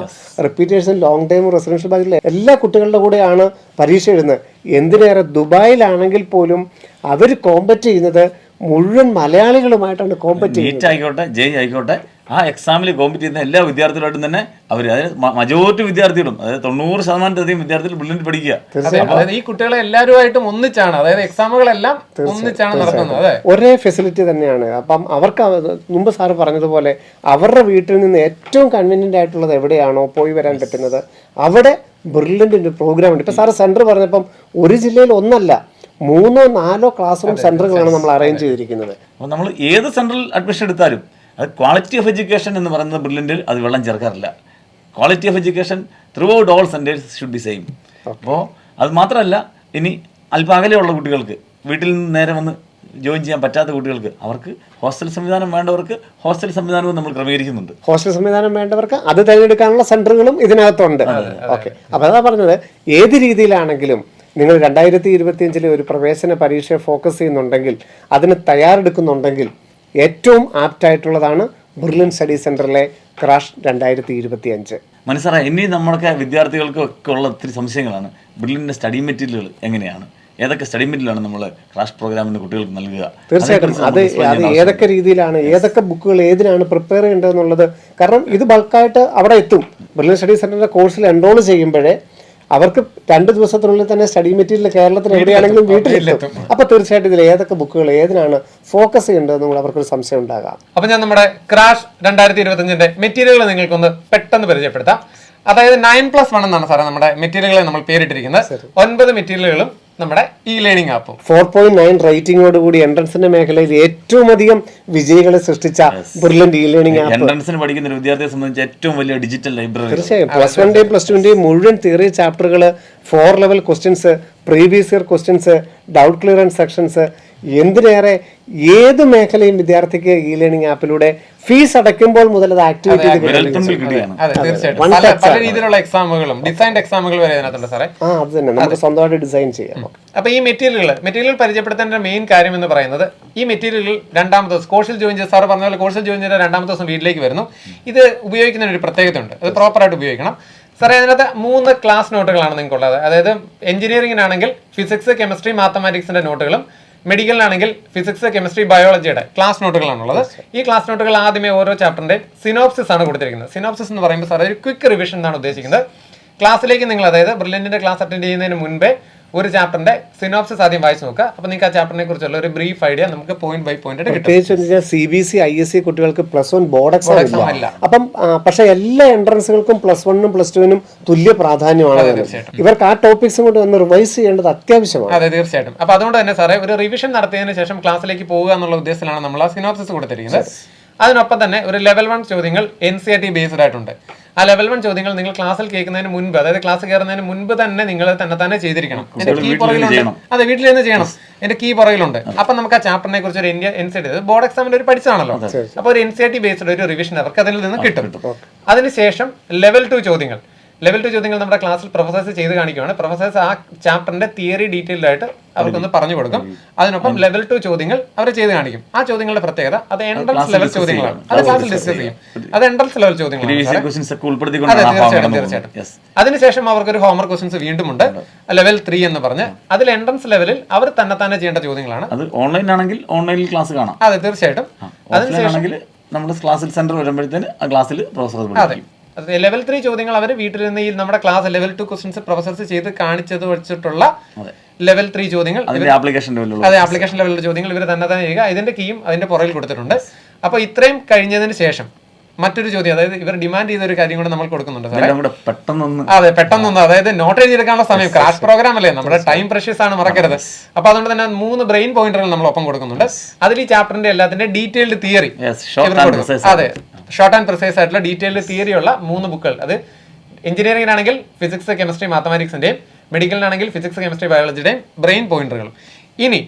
റിപ്പീറ്റേഴ്സും ലോങ് ടൈം റെസിഡൻഷ്യൽ ബാച്ചിലെ എല്ലാ കുട്ടികളുടെ കൂടെയാണ് പരീക്ഷ എഴുതുന്നത്. എന്തിനേറെ ദുബായിലാണെങ്കിൽ പോലും അവർ കോമ്പറ്റ് ചെയ്യുന്നത് മുഴുവൻ മലയാളികളുമായിട്ടാണ് കോമ്പറ്റ് ചെയ്യുന്നത്. ആയിക്കോട്ടെ, ജയ് ആയിക്കോട്ടെ, ആ എക്സാമിൽ കോമ്പറ്റ് ചെയ്യുന്ന എല്ലാ വിദ്യാർത്ഥികളായിട്ടും തന്നെ അവർ, അതായത് മജോറിറ്റി വിദ്യാർത്ഥികളും, അതായത് 90% വിദ്യാർത്ഥികൾ ബ്രില്യന്റ് പഠിക്കുക. ഈ കുട്ടികളെ എല്ലാവരുമായിട്ടും ഒന്നിച്ചാണ്, അതായത് എക്സാമുകളെല്ലാം ഒന്നിച്ചാണ് നടത്തുന്നത്. ഒരേ ഫെസിലിറ്റി തന്നെയാണ്. അപ്പം അവർക്ക് മുമ്പ് സാറ് പറഞ്ഞതുപോലെ അവരുടെ വീട്ടിൽ നിന്ന് ഏറ്റവും കൺവീനിയന്റ് ആയിട്ടുള്ളത് എവിടെയാണോ പോയി വരാൻ പറ്റുന്നത് അവിടെ ബ്രില്യന്റ് പ്രോഗ്രാം ഉണ്ട്. ഇപ്പൊ സാറ് സെന്റർ പറഞ്ഞപ്പം ഒരു ജില്ലയിൽ ഒന്നല്ല 3-4 ക്ലാസ് റൂം സെന്ററുകളാണ് നമ്മൾ അറേഞ്ച് ചെയ്തിരിക്കുന്നത്. അപ്പോൾ നമ്മൾ ഏത് സെന്ററിൽ അഡ്മിഷൻ എടുത്താലും അത് ക്വാളിറ്റി ഓഫ് എഡ്യൂക്കേഷൻ എന്ന് പറയുന്നത് ബ്രില്യന്റിൽ അത് വെള്ളം ചേർക്കാറില്ല. Quality of education throughout all centres should be same. അപ്പോൾ അത് മാത്രമല്ല, ഇനി അല്പം അകലെയുള്ള കുട്ടികൾക്ക്, വീട്ടിൽ നിന്ന് നേരെ വന്ന് ജോയിൻ ചെയ്യാൻ പറ്റാത്ത കുട്ടികൾക്ക്, അവർക്ക് ഹോസ്റ്റൽ സംവിധാനം വേണ്ടവർക്ക് ഹോസ്റ്റൽ സംവിധാനവും നമ്മൾ ക്രമീകരിക്കുന്നുണ്ട്. ഹോസ്റ്റൽ സംവിധാനം വേണ്ടവർക്ക് അത് തിരഞ്ഞെടുക്കാനുള്ള സെന്ററുകളും ഇതിനകത്തുണ്ട്. ഓക്കെ, അപ്പോൾ അതാ പറഞ്ഞത്, ഏത് രീതിയിലാണെങ്കിലും നിങ്ങൾ 2025 ഒരു പ്രവേശന പരീക്ഷയെ ഫോക്കസ് ചെയ്യുന്നുണ്ടെങ്കിൽ, അതിന് തയ്യാറെടുക്കുന്നുണ്ടെങ്കിൽ ഏറ്റവും ആപ്റ്റായിട്ടുള്ളതാണ് ബ്രില്യന്റ് സ്റ്റഡി സെന്ററിലെ ക്രാഷ് 2025. മനസ്സിലാ, ഇനി നമ്മളൊക്കെ വിദ്യാർത്ഥികൾക്ക് ഒക്കെ ഉള്ള ഒത്തിരി സംശയങ്ങളാണ്. ബ്രില്യന്റിന്റെ സ്റ്റഡി മെറ്റീരിയലുകൾ എങ്ങനെയാണ്, ഏതൊക്കെ സ്റ്റഡി മെറ്റീരിയലാണ് നമ്മൾ ക്രാഷ് പ്രോഗ്രാമിന് കുട്ടികൾക്ക് നൽകുക? തീർച്ചയായിട്ടും അത് ഏതൊക്കെ രീതിയിലാണ്, ഏതൊക്കെ ബുക്കുകൾ ഏതിനാണ് പ്രിപ്പയർ ചെയ്യേണ്ടതെന്നുള്ളത്. കാരണം ഇത് ബൾക്കായിട്ട് അവിടെ എത്തും. ബ്രില്യന്റ് സ്റ്റഡി സെന്ററിന്റെ കോഴ്സിൽ എൻറോൾ ചെയ്യുമ്പോഴേ അവർക്ക് 2 ദിവസത്തിനുള്ളിൽ തന്നെ സ്റ്റഡി മെറ്റീരിയൽ കേരളത്തിൽ എവിടെയാണെങ്കിലും വീട്ടിലെത്തും. അപ്പൊ തീർച്ചയായിട്ടും ഇതിൽ ഏതൊക്കെ ബുക്കുകൾ ഏതിനാണ് ഫോക്കസ് ചെയ്യേണ്ടതെന്നുള്ള അവർക്കൊരു സംശയം ഉണ്ടാകാം. അപ്പൊ ഞാൻ നമ്മുടെ ക്രാഷ് 2025 മെറ്റീരിയലുകൾ നിങ്ങൾക്കൊന്ന് പെട്ടെന്ന് പരിചയപ്പെടുത്താം. അതായത് 9+1 എന്നാണ് സാറേ നമ്മുടെ മെറ്റീരിയലുകളെ നമ്മൾ പേരിട്ടിരിക്കുന്നത്. 9 മെറ്റീരിയലുകളും നമ്മുടെ ഇ ലേണിംഗ് ആപ്പും 4.9 റേറ്റിംഗോടുകൂടി എൻട്രൻസിന്റെ മേഖലയിൽ ഏറ്റവും അധികം വിജയികളെ സൃഷ്ടിച്ച ബ്രില്യന്റ് ഇ ലേണിംഗ് ആപ്പ്. എൻട്രൻസിന് പഠിക്കുന്ന ഒരു വിദ്യാർത്ഥിയെ സംബന്ധിച്ച് ഏറ്റവും വലിയ ഡിജിറ്റൽ ലൈബ്രറി. തീർച്ചയായും +1 +2 മുഴുവൻ തിയറി ചാപ്റ്ററുകൾ, 4 level questions, previous year questions, doubt clearance sections, എന്തിനേറെ ഏത് മേഖലയും വിദ്യാർത്ഥിക്ക് ഇ ലേണിംഗ് ആപ്പിലൂടെ ഫീസ് അടയ്ക്കുമ്പോൾ മുതൽ അത് ആക്ടിവേറ്റ് ചെയ്ത് പല രീതിയിലുള്ള എക്സാമുകളും ഡിസൈൻഡ് എക്സാമുകൾ വരെ അതിനകത്തുണ്ട് സാറേ. അത് തന്നെ നമുക്ക് സ്വന്തമായിട്ട് ഡിസൈൻ ചെയ്യാം. അപ്പൊ ഈ മെറ്റീരിയലുകൾ പരിചയപ്പെടുത്തേണ്ട മെയിൻ കാര്യം എന്ന് പറയുന്നത്, ഈ മെറ്റീരിയലുകൾ രണ്ടാമത്തെ ദിവസം കോഴ്സിൽ ജോയിൻ ചെയ്ത് സാർ പറഞ്ഞ പോലെ കോഴ്സിൽ ജോയിൻ ചെയ്ത രണ്ടാമത്തെ ദിവസം വീട്ടിലേക്ക് വരുന്നു. ഇത് ഉപയോഗിക്കുന്നതിന് ഒരു പ്രത്യേകതയുണ്ട്, അത് പ്രോപ്പറായിട്ട് ഉപയോഗിക്കണം. സാറേ അതിനകത്ത് 3 ക്ലാസ് നോട്ടുകളാണ് നിങ്ങൾക്കുള്ളത്. അതായത് എഞ്ചിനീയറിംഗിനാണെങ്കിൽ ഫിസിക്സ്, കെമിസ്ട്രി, മാത്തമാറ്റിക്സിന്റെ നോട്ടുകളും, മെഡിക്കലിനാണെങ്കിൽ ഫിസിക്സ്, കെമിസ്ട്രി, ബയോളജിയുടെ ക്ലാസ് നോട്ടുകളാണുള്ളത്. ഈ ക്ലാസ് നോട്ടുകൾ ആദ്യമേ ഓരോ ചാപ്റ്ററിന്റെ സിനോപ്സിസ് ആണ് കൊടുത്തിരിക്കുന്നത്. സിനോപ്സിസ് എന്ന് പറയുമ്പോൾ സാർ ഒരു ക്വിക്ക് റിവിഷൻ എന്നാണ് ഉദ്ദേശിക്കുന്നത്. ക്ലാസ്സിലേക്ക് നിങ്ങൾ, അതായത് ബ്രില്യന്റിന്റെ ക്ലാസ് അറ്റൻഡ് ചെയ്യുന്നതിന് മുൻപേ ഒരു ചാപ്റ്ററിന്റെ സിനോപ്സിസ് ആദ്യം വായിച്ചു നോക്കുക. അപ്പൊ നിങ്ങൾക്ക് ആ ചാപ്റ്ററിനെ കുറിച്ചുള്ള ഒരു ബ്രീഫ് ഐഡിയ നമുക്ക് പോയിന്റ് ബൈ പോയിന്റ് കിട്ടും. CBSE ISC കുട്ടികൾക്ക് +1 ബോർഡ് എക്സാം ഇല്ല. അപ്പം പക്ഷെ എല്ലാ എൻട്രൻസുകൾക്കും +1 +2 തുല്യ പ്രാധാന്യമാണ്. ഇവർക്ക് ആ ടോപ്പിക്സും കൊണ്ട് ഒന്ന് റിവൈസ് ചെയ്യേണ്ടത് അത്യാവശ്യമാണ്. അതെ, തീർച്ചയായിട്ടും. അപ്പൊ അതുകൊണ്ട് തന്നെ സാറേ ഒരു റിവിഷൻ നടത്തിയതിനു ശേഷം ക്ലാസ്സിലേക്ക് പോകുക എന്നുള്ള ഉദ്ദേശത്തിലാണ് നമ്മൾ ആ സിനോപ്സിസ് കൊടുത്തിരിക്കുന്നത്. അതിനൊപ്പം തന്നെ ഒരു ലെവൽ 1 ചോദ്യങ്ങൾ NCERT ബേസ്ഡ് ആയിട്ടുണ്ട്. ആ ലെവൽ 1 ചോദ്യങ്ങൾ നിങ്ങൾ ക്ലാസ്സിൽ കേൾക്കുന്നതിന് മുൻപ്, അതായത് ക്ലാസ് കയറുന്നതിന് മുൻപ് തന്നെ നിങ്ങൾ തന്നെ ചെയ്തിരിക്കണം. എന്റെ കീ പുറകിലുണ്ട്. അതെ, വീട്ടിൽ നിന്ന് ചെയ്യണം. എന്റെ കീ പുറകിലുണ്ട്. അപ്പൊ നമുക്ക് ആ ചാപ്റ്ററിനെ കുറിച്ച് ഒരു NCERT ബോർഡ് എക്സാമിന്റെ ഒരു പഠിച്ചതാണല്ലോ. അപ്പൊ ഒരു NCERT ബേസ്ഡ് ഒരു റിവിഷൻ അവർക്ക് അതിൽ നിന്ന് കിട്ടും. അതിനുശേഷം ലെവൽ 2 ചോദ്യങ്ങൾ നമ്മുടെ ക്ലാസ്സിൽ പ്രൊഫസേഴ്സ് ചെയ്ത് കാണിക്കുകയാണ്. പ്രൊഫസേഴ്സ് ആ ചാപ്റ്ററിന്റെ തിയറി ഡീറ്റെയിൽഡ് ആയിട്ട് അവർക്കൊന്ന് പറഞ്ഞു കൊടുക്കും. അതിനൊപ്പം ലെവൽ 2 ചോദ്യങ്ങൾ അവർ ചെയ്ത് കാണിക്കും. ആ ചോദ്യങ്ങളുടെ പ്രത്യേകത അത് എൻട്രൻസ് ലെവൽ ചോദ്യങ്ങളാണ്. അത് ക്ലാസ്സിൽ ഡിസ്കസ് ചെയ്യും. അത് എൻട്രൻസ് ലെവൽ ചോദ്യങ്ങളാണ്. തീർച്ചയായിട്ടും. അതിനുശേഷം അവർക്ക് ഒരു ഹോംവർക്ക് ക്വസ്റ്റ്യൻസ് വീണ്ടും ഉണ്ട്, ലെവൽ 3 എന്ന് പറഞ്ഞ്. അതിൽ എൻട്രൻസ് ലെവലിൽ അവർ തന്നെ ചെയ്യേണ്ട ചോദ്യങ്ങളാണ്. അത് ഓൺലൈൻ ആണെങ്കിൽ ഓൺലൈനിൽ ക്ലാസ് കാണാം. അതെ, തീർച്ചയായിട്ടും. അതിനുശേഷം നമ്മുടെ ക്ലാസ്സിൽ സെന്റർ വരുമ്പോഴത്തേന് ആ ക്ലാസ്സിൽ പ്രൊഫസർ ലെവൽ 3 ചോദ്യങ്ങൾ അവർ വീട്ടിൽ നിന്ന് ഈ നമ്മുടെ ക്ലാസ് ലെവൽ 2 ക്വസ്റ്റ്യൻസ് പ്രൊഫസേഴ്സ് ചെയ്ത് കാണിച്ചത് വെച്ചിട്ടുള്ള ലെവൽ 3 ചോദ്യങ്ങൾ, ആപ്ലിക്കേഷൻ ലെവലിലുള്ള ചോദ്യങ്ങൾ ഇവർ തന്നെ ചെയ്യുക. ഇതിന്റെ കീയും അതിന്റെ പുറകിൽ കൊടുത്തിട്ടുണ്ട്. അപ്പൊ ഇത്രയും കഴിഞ്ഞതിന് ശേഷം മറ്റൊരു ചോദ്യം, അതായത് ഇവർ ഡിമാൻഡ് ചെയ്ത ഒരു കാര്യം കൂടെ നമ്മൾ കൊടുക്കുന്നുണ്ട് സാറേ. എല്ലാം കൂടെ പെട്ടെന്നൊന്ന് അതെ, പെട്ടെന്നൊന്ന്, അതായത് നോട്ട് എഴുതിയെടുക്കാനുള്ള സമയം, ക്രാഷ് പ്രോഗ്രാം അല്ലേ, നമ്മുടെ ടൈം പ്രഷ്യസ് ആണ്, മറക്കരുത്. അപ്പൊ അതുകൊണ്ട് തന്നെ 3 ബ്രെയിൻ പോയിന്റുകൾ നമ്മൾ ഒപ്പം കൊടുക്കുന്നുണ്ട്. അതിൽ ഈ ചാപ്റ്ററിന്റെ എല്ലാത്തിന്റെ ഡീറ്റെയിൽഡ് തിയറി, അതെ, ഷോർട്ട് ആൻഡ് പ്രിസൈസ് ആയിട്ടുള്ള ഡീറ്റെയിൽഡ് തിയറി ഉള്ള 3 ബുക്കുകൾ. അത് എഞ്ചിനീയറിംഗിനാണെങ്കിൽ ഫിസിക്സ്, കെമിസ്ട്രി, മാത്തമാറ്റിക്സിന്റെയും, മെഡിക്കലിനാണെങ്കിൽ ഫിസിക്സ്, കെമിസ്ട്രി, ബയോളജിയുടെയും ബ്രെയിൻ പോയിന്റുകളും. ഇനി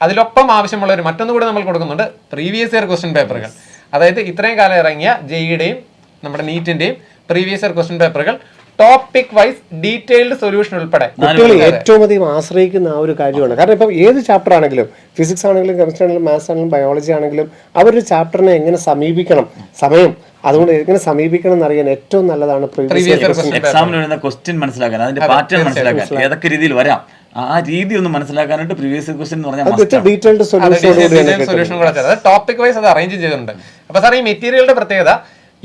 അതിലൊപ്പം ആവശ്യമുള്ള ഒരു മറ്റൊന്നുകൂടി നമ്മൾ കൊടുക്കുന്നുണ്ട്, പ്രീവിയസ് ഇയർ ക്വസ്റ്റ്യൻ പേപ്പറുകൾ. അതായത് ഇത്രയും കാലം ഇറങ്ങിയ ജെഇയുടെയും നമ്മുടെ നീറ്റിന്റെയും പ്രീവിയസ് ഇയർ ക്വസ്റ്റ്യൻ പേപ്പറുകൾ ടോപ്പിക് വൈസ് ഡീറ്റെയിൽഡ് സൊല്യൂഷൻ ഉൾപ്പെടെ കുട്ടികൾ ഏറ്റവും അധികം ആശ്രയിക്കുന്ന ആ ഒരു കാര്യമാണ്. കാരണം ഇപ്പം ഏത് ചാപ്റ്റർ ആണെങ്കിലും, ഫിസിക്സ് ആണെങ്കിലും കെമിസ്ട്രി ആണെങ്കിലും മാത്സ് ആണെങ്കിലും ബയോളജി ആണെങ്കിലും, അവരൊരു ചാപ്റ്ററിനെ എങ്ങനെ സമീപിക്കണം, സമയം അതുകൊണ്ട് എങ്ങനെ സമീപിക്കണം എന്നറിയാൻ ഏറ്റവും നല്ലതാണ് എക്സാമിന് വരുന്ന ക്വസ്റ്റ്യൻ മനസ്സിലാക്കാൻ, അതിന്റെ പാറ്റേൺ മനസ്സിലാക്കാൻ, ഏതൊക്കെ രീതിയിൽ വരാം, ആ രീതി ഒന്ന് മനസ്സിലാക്കാനായിട്ട് പ്രീവിയസ് ക്വസ്റ്റ്യൻ എന്ന് പറഞ്ഞാൽ ഡീറ്റെയിൽഡ് സൊല്യൂഷൻ കൂടെ ടോപ്പിക് വൈസ് അത് അറേഞ്ച് ചെയ്തിട്ടുണ്ട്. അപ്പൊ സാർ, ഈ മെറ്റീരിയലുടെ പ്രത്യേകത,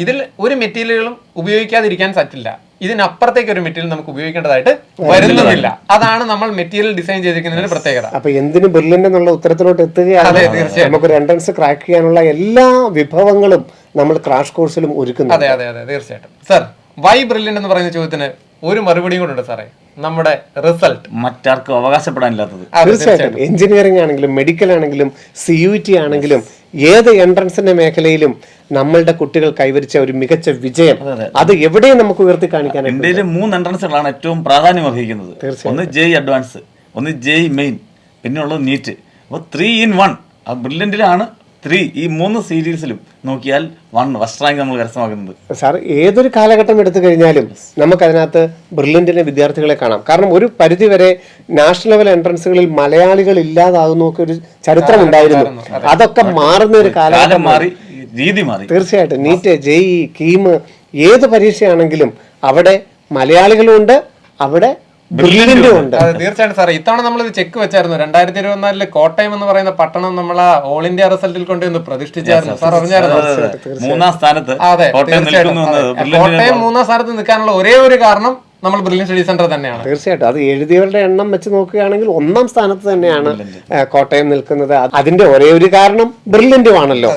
ഇതിൽ ഒരു മെറ്റീരിയലും ഉപയോഗിക്കാതിരിക്കാൻ പറ്റില്ല. ഇതിനപ്പുറത്തേക്ക് ഒരു മെറ്റീരിയൽ നമുക്ക് ഉപയോഗിക്കേണ്ടതായിട്ട് വരുന്നില്ല. അതാണ് നമ്മൾ മെറ്റീരിയൽ ഡിസൈൻ ചെയ്തിരിക്കുന്നതിന്റെ പ്രത്യേകത. അപ്പൊ എന്തിനും ബ്രില്യന്റ് എന്നുള്ള ഉത്തരത്തിലോട്ട് എത്തുകയാണ്. നമുക്കൊരു എൻട്രൻസ് ക്രാക്ക് ചെയ്യാനുള്ള എല്ലാ വിഭവങ്ങളും നമ്മൾ ക്രാഷ് കോഴ്സിലും ഒരുക്കുന്നു. അതെ അതെ അതെ, തീർച്ചയായിട്ടും. സാർ, വൈ ബ്രില്യന്റ് എന്ന് പറയുന്ന ചോദ്യത്തിന് ഒരു മറുപടിയും കൂടെ ഉണ്ട് സാറേ, നമ്മുടെ റിസൾട്ട് മറ്റാർക്കും അവകാശപ്പെടാനില്ലാത്തത്. തീർച്ചയായിട്ടും എഞ്ചിനീയറിംഗ് ആണെങ്കിലും മെഡിക്കൽ ആണെങ്കിലും CUET ആണെങ്കിലും ഏത് എൻട്രൻസിന്റെ മേഖലയിലും നമ്മളുടെ കുട്ടികൾ കൈവരിച്ച ഒരു മികച്ച വിജയം അത് എവിടെയും നമുക്ക് ഉയർത്തി കാണിക്കാൻ. ഇന്ത്യയിലെ 3 എൻട്രൻസുകളാണ് ഏറ്റവും പ്രാധാന്യം അർഹിക്കുന്നത്. ഒന്ന് JEE അഡ്വാൻസ്, ഒന്ന് JEE മെയിൻ, പിന്നെ ഉള്ളത് നീറ്റ്. അപ്പോൾ 3 in 1. ആ ബ്രില്യന്റിലാണ് 3. ഈ 3 സീരീസിലും നോക്കിയാൽ 1 ഫസ്റ്റ് റാങ്ക് നമ്മൾ കരസ്ഥമാക്കുന്നത്. സാർ, ഏതൊരു കാലഘട്ടം എടുത്തു കഴിഞ്ഞാലും നമുക്കതിനകത്ത് ബ്രില്യന്റിനെ വിദ്യാർത്ഥികളെ കാണാം. കാരണം ഒരു പരിധിവരെ നാഷണൽ ലെവൽ എൻട്രൻസുകളിൽ മലയാളികൾ ഇല്ലാതാകുന്നൊക്കെ ഒരു ചരിത്രം ഉണ്ടായിരുന്നു. അതൊക്കെ മാറുന്ന ഒരു കാലഘട്ടം മാറി, രീതി മാറി. തീർച്ചയായിട്ടും നീറ്റ്, JEE, കീം, ഏത് പരീക്ഷയാണെങ്കിലും അവിടെ മലയാളികളും ഉണ്ട്, അവിടെ ബ്രില്യന്റും ഉണ്ട്. തീർച്ചയായിട്ടും സാറേ, ഇത്തവണ നമ്മളിത് ചെക്ക് വെച്ചായിരുന്നു. 2024 കോട്ടയം എന്ന് പറയുന്ന പട്ടണം നമ്മൾ ഓൾ ഇന്ത്യ റിസൾട്ടിൽ കൊണ്ടുവന്ന് പ്രതിഷ്ഠിച്ചായിരുന്നു. സാർ അറിഞ്ഞായിരുന്നു? 3ാം സ്ഥാനത്ത്. അതെ, കോട്ടയം 3ാം സ്ഥാനത്ത് നിൽക്കാനുള്ള ഒരേ ഒരു കാരണം നമ്മൾ ബ്രില്യന്റ് സ്റ്റഡി സെന്റർ തന്നെയാണ്. തീർച്ചയായിട്ടും അത് എഴുതിയവരുടെ എണ്ണം വെച്ച് നോക്കുകയാണെങ്കിൽ 1ാം സ്ഥാനത്ത് തന്നെയാണ് കോട്ടയം നിൽക്കുന്നത്. അതിന്റെ ഒരേ ഒരു കാരണം ബ്രില്യന്റും ആണല്ലോ.